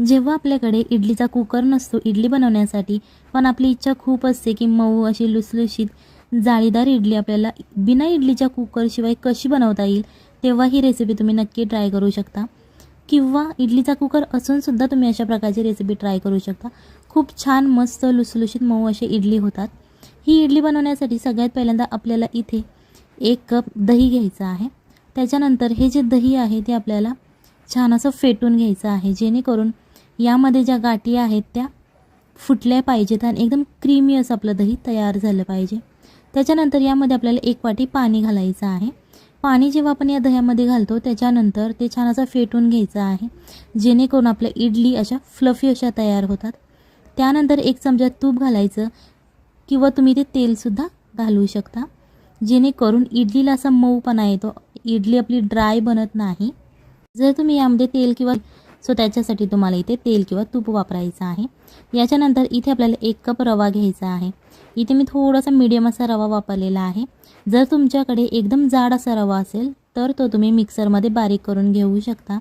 जेव्हा आपल्याकडे इडलीचा कुकर नसतो इडली बनवण्यासाठी, पण आपली इच्छा खूप असते की मऊ अशी लुसलुशीत जाळीदार इडली आपल्याला बिना इडलीच्या कुकरशिवाय कशी बनवता येईल, तेव्हा ही रेसिपी तुम्ही नक्की ट्राय करू शकता. किंवा इडलीचा कुकर असूनसुद्धा तुम्ही अशा प्रकारची रेसिपी ट्राय करू शकता. खूप छान मस्त लुसलुशीत मऊ अशी इडली होतात. ही इडली बनवण्यासाठी सगळ्यात पहिल्यांदा आपल्याला इथे 1 कप दही घ्यायचं आहे. त्याच्यानंतर हे जे दही आहे ते आपल्याला छान असं फेटून घ्यायचं आहे, जेणेकरून यामध्ये ज्या गाठी आहेत त्या फुटल्या पाहिजेत आणि एकदम क्रीमी असं आपलं दही तयार झालं पाहिजे. त्याच्यानंतर यामध्ये आपल्याला 1 वाटी पाणी घालायचं आहे. पाणी जेव्हा आपण या दह्यामध्ये घालतो त्याच्यानंतर ते छान असं फेटून घ्यायचं आहे, जेणेकरून आपल्या इडली अशा फ्लफी अशा तयार होतात. त्यानंतर 1 चमचा तूप घालायचं किंवा तुम्ही ते तेलसुद्धा घालू शकता, जेणेकरून इडलीला असा मऊपणा येतो, इडली आपली ड्राय बनत नाही. जर तुम्ही यामध्ये तेल किंवा त्याच्यासाठी तुम्हाला इथे तेल किंवा तूप वापरायचं आहे. याच्यानंतर इथे आपल्याला 1 कप रवा घ्यायचा आहे. इथे मी थोडासा मीडियम असा रवा वापरलेला आहे. जर तुमच्याकडे एकदम जाड असा रवा असेल तर तो तुम्ही मिक्सरमध्ये बारीक करून घेऊ शकता.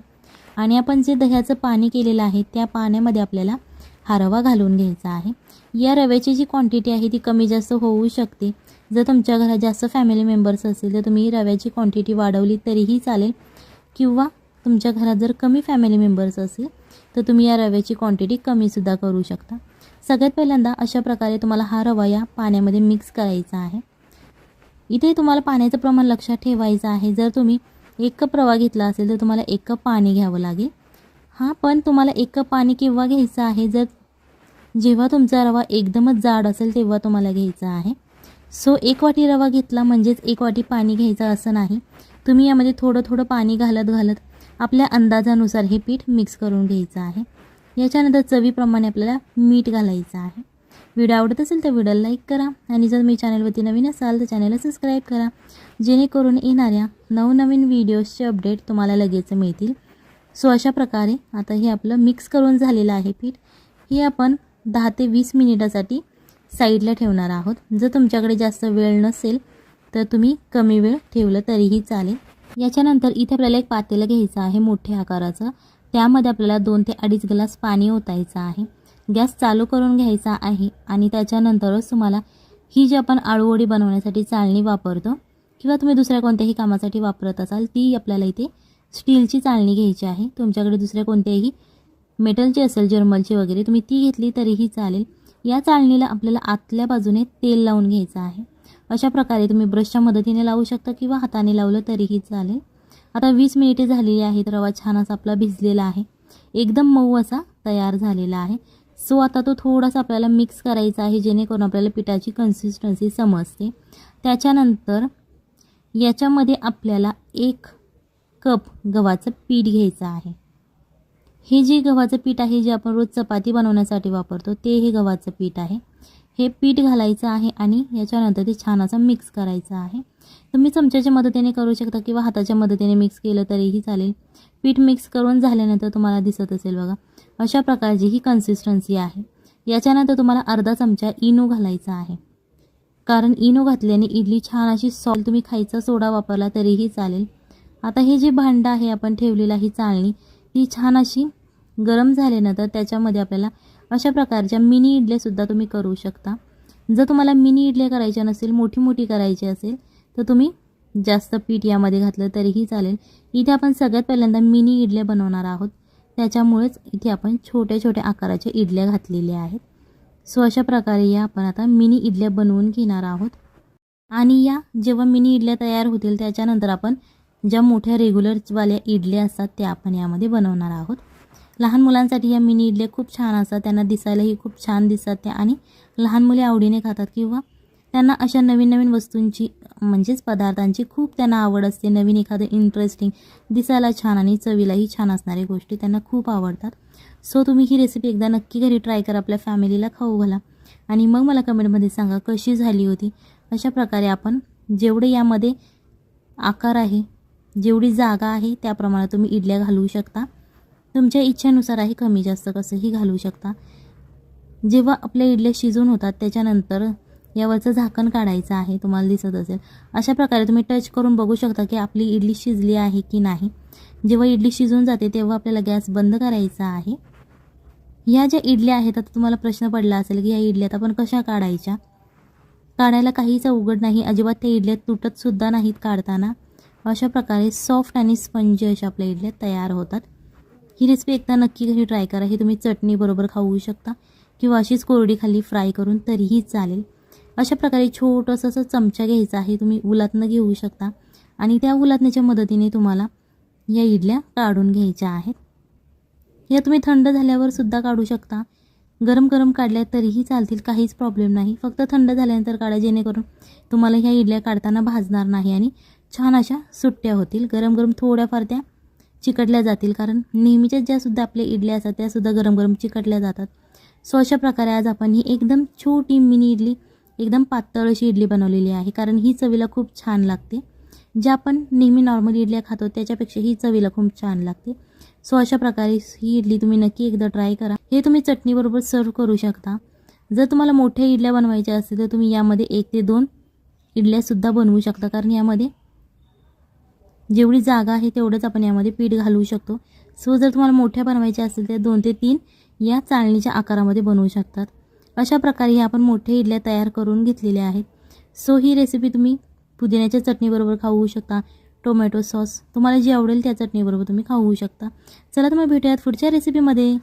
आणि आपण जे दह्याचं पाणी केलेलं आहे त्या पाण्यामध्ये आपल्याला हा रवा घालून घ्यायचा आहे. या रव्याची जी क्वांटिटी आहे ती कमी जास्त होऊ शकते. जर तुमच्या घरात जास्त फॅमिली मेंबर्स असतील तर तुम्ही रव्याची क्वांटिटी वाढवली तरीही चालेल, किंवा तुमच्या घरात जर कमी फॅमिली मेंबर्स असेल तर तुम्ही या रव्याची क्वांटिटी कमीसुद्धा करू शकता. सगळ्यात पहिल्यांदा अशा प्रकारे तुम्हाला हा रवा या पाण्यामध्ये मिक्स करायचा आहे. इथे तुम्हाला पाण्याचं प्रमाण लक्षात ठेवायचं आहे. जर तुम्ही 1 कप रवा घेतला असेल तर तुम्हाला 1 कप पाणी घ्यावं लागेल. पण तुम्हाला 1 कप पाणी केव्हा घ्यायचं आहे, जर जेव्हा तुमचा रवा एकदमच जाड असेल तेव्हा तुम्हाला घ्यायचा आहे. 1 वाटी रवा घेतला म्हणजेच 1 वाटी पाणी घ्यायचं असं नाही. तुम्ही यामध्ये थोडं थोडं पाणी घालत आपल्या अंदाजानुसार हे पीठ मिक्स करून घ्यायचं आहे. याच्यानंतर चवीप्रमाणे आपल्याला मीठ घालायचं आहे. व्हिडिओ आवडत असेल तर व्हिडिओला लाईक करा आणि जर मी चॅनलवरती नवीन असाल तर चॅनलला सबस्क्राईब करा, जेणेकरून येणाऱ्या नवनवीन व्हिडिओजचे अपडेट तुम्हाला लगेच मिळतील. अशा प्रकारे आता हे आपलं मिक्स करून झालेलं आहे पीठ. हे आपण 10 ते 20 मिनिटासाठी साईडला ठेवणार आहोत. जर तुमच्याकडे जास्त वेळ नसेल तर तुम्ही कमी वेळ ठेवलं तरीही चालेल. याच्यानंतर इथे आपल्याला एक पातेलं घ्यायचं आहे मोठ्या आकाराचं. त्यामध्ये आपल्याला 2 ते 2.5 ग्लास पाणी ओतायचं आहे. गॅस चालू करून घ्यायचा आहे आणि त्याच्यानंतरच तुम्हाला ही जी आपण आळूवडी बनवण्यासाठी चाळणी वापरतो किंवा तुम्ही दुसऱ्या कोणत्याही कामासाठी वापरत असाल ती आपल्याला इथे स्टीलची चाळणी घ्यायची आहे. तुमच्याकडे दुसऱ्या कोणत्याही मेटलची असेल, जर्मलची वगैरे, तुम्ही ती घेतली तरीही चालेल. या चाळणीला आपल्याला आतल्या बाजूने तेल लावून घ्यायचं आहे. अशा प्रकारे तुम्ही ब्रशच्या मदतीने लावू शकता किंवा हाताने लावलं तरीही चालेल. आता 20 मिनिटे झालेली आहेत. रवा छान असा आपला भिजलेला आहे, एकदम मऊ असा तयार झालेला आहे. आता तो थोडासा आपल्याला मिक्स करायचा आहे, जेणेकरून आपल्याला पिठाची कन्सिस्टन्सी समजते. त्याच्यानंतर याच्यामध्ये आपल्याला 1 कप गव्हाचं पीठ घ्यायचं आहे. हे जे गव्हाचं पीठ आहे जे आपण रोज चपाती बनवण्यासाठी वापरतो ते हे गव्हाचं पीठ आहे. हे पीठ घालायचं आहे आणि याच्यानंतर ते छान असं मिक्स करायचं आहे. तुम्ही चमच्याच्या मदतीने करू शकता किंवा हाताच्या मदतीने मिक्स केलं तरीही चालेल. पीठ मिक्स करून झाल्यानंतर तुम्हाला दिसत असेल बघा, अशा प्रकारची ही कन्सिस्टन्सी आहे. याच्यानंतर तुम्हाला अर्धा चमचा इनो घालायचा आहे, कारण इनो घातल्याने इडली छान अशी सॉल्ट, तुम्ही खायचा सोडा वापरला तरीही चालेल. आता हे जे भांडं आहे आपण ठेवलेला ही चाळणी, ती छान अशी गरम झाल्यानंतर त्याच्यामध्ये आपल्याला अशा प्रकारच्या मिनी इडल्यासुद्धा तुम्ही करू शकता. जर तुम्हाला मिनी इडल्या करायच्या नसेल, मोठी मोठी करायची असेल तर तुम्ही जास्त पीठ यामध्ये घातलं तरीही चालेल. इथे आपण सगळ्यात पहिल्यांदा मिनी इडल्या बनवणार आहोत, त्याच्यामुळेच इथे आपण छोट्या छोट्या आकाराच्या इडल्या घातलेल्या आहेत. अशा प्रकारे या आपण आता मिनी इडल्या बनवून घेणार आहोत. आणि या जेव्हा मिनी इडल्या तयार होतील त्याच्यानंतर आपण ज्या मोठ्या रेग्युलरवाल्या इडल्या असतात त्या आपण यामध्ये बनवणार आहोत. लहान मुलांसाठी या मिनी इडल्या खूप छान असतात, त्यांना दिसायलाही खूप छान दिसतात त्या, आणि लहान मुले आवडीने खातात, किंवा त्यांना अशा नवीन नवीन वस्तूंची म्हणजेच पदार्थांची खूप त्यांना आवड असते. नवीन एखादं इंटरेस्टिंग, दिसायला छान आणि चवीलाही छान असणारी गोष्टी त्यांना खूप आवडतात. तुम्ही ही रेसिपी एकदा नक्की घरी ट्राय करा, आपल्या फॅमिलीला खाऊ घाला आणि मग मला कमेंटमध्ये सांगा कशी झाली होती. अशा प्रकारे आपण जेवढे यामध्ये आकार आहे, जेवढी जागा आहे त्याप्रमाणे तुम्ही इडल्या घालू शकता. तुमच्या इच्छेनुसार आहे, कमी जास्त कसंही घालू शकता. जेव्हा आपल्या इडल्या शिजून होतात त्याच्यानंतर यावरचं झाकण काढायचं आहे, तुम्हाला दिसत असेल. अशा प्रकारे तुम्ही टच करून बघू शकता की आपली इडली शिजली आहे की नाही. जेव्हा इडली शिजून जाते तेव्हा आपल्याला गॅस बंद करायचा आहे ह्या ज्या इडल्या आहेत, आता तुम्हाला प्रश्न पडला असेल की या इडल्या आपण कशा काढायच्या. काढायला काहीच अवघड नाही, अजिबात त्या इडल्या तुटतसुद्धा नाहीत काढताना. अशा प्रकारे सॉफ्ट आणि स्पंजी अशा आपल्या इडल्या तयार होतात. ही रेसिपी एकदा नक्की घरी ट्राय करा. ही तुम्ही चटणीबरोबर खाऊ शकता किंवा अशीच कोरडी खाली फ्राय करून तरीही चालेल. अशा प्रकारे छोटंसं असं चमचा घ्यायचा आहे, तुम्ही उलथनं घेऊ शकता आणि त्या उलथण्याच्या मदतीने तुम्हाला या इडल्या काढून घ्यायच्या आहेत. या तुम्ही थंड झाल्यावर सुद्धा काढू शकता, गरम गरम काढल्या तरीही चालतील, काहीच प्रॉब्लेम नाही. फक्त थंड झाल्यानंतर काढा, जेणेकरून तुम्हाला ह्या इडल्या काढताना भाजणार नाही आणि छान अशा सुट्ट्या होतील. गरम गरम थोड्याफार त्या चिकटल्या जातील, कारण नेहमीच्या ज्यासुद्धा आपल्या इडल्या असतात त्यासुद्धा गरम गरम चिकटल्या जातात. सो अशा प्रकारे आज आपण ही एकदम छोटी मिनी इडली, एकदम पातळ अशी इडली बनवलेली आहे, कारण ही चवीला खूप छान लागते. ज्या आपण नेहमी नॉर्मल इडल्या खातो त्याच्यापेक्षा ही चवीला खूप छान लागते. सो अशा प्रकारे ही इडली तुम्ही नक्की एकदा ट्राय करा. हे तुम्ही चटणीबरोबर सर्व करू शकता. जर तुम्हाला मोठ्या इडल्या बनवायच्या असतील तर तुम्ही यामध्ये 1 ते 2 इडल्यासुद्धा बनवू शकता, कारण यामध्ये जेवढी जागा आहे तेवढंच आपण यामध्ये पीठ घालू शकतो. सो जर तुम्हाला मोठ्या बनवायच्या असतील तर 2 ते 3 या चाळणीच्या आकारामध्ये बनवू शकतात. अशा प्रकारे आपण मोठ्या इडल्या तयार करून घेतलेल्या आहेत. सो ही रेसिपी तुम्ही पुदिन्याच्या चटणीबरोबर खाऊ शकता, टोमॅटो सॉस तुम्हाला जी आवडेल त्या चटणीबरोबर तुम्ही खाऊ शकता. चला तर मग भेटूयात पुढच्या रेसिपीमध्ये.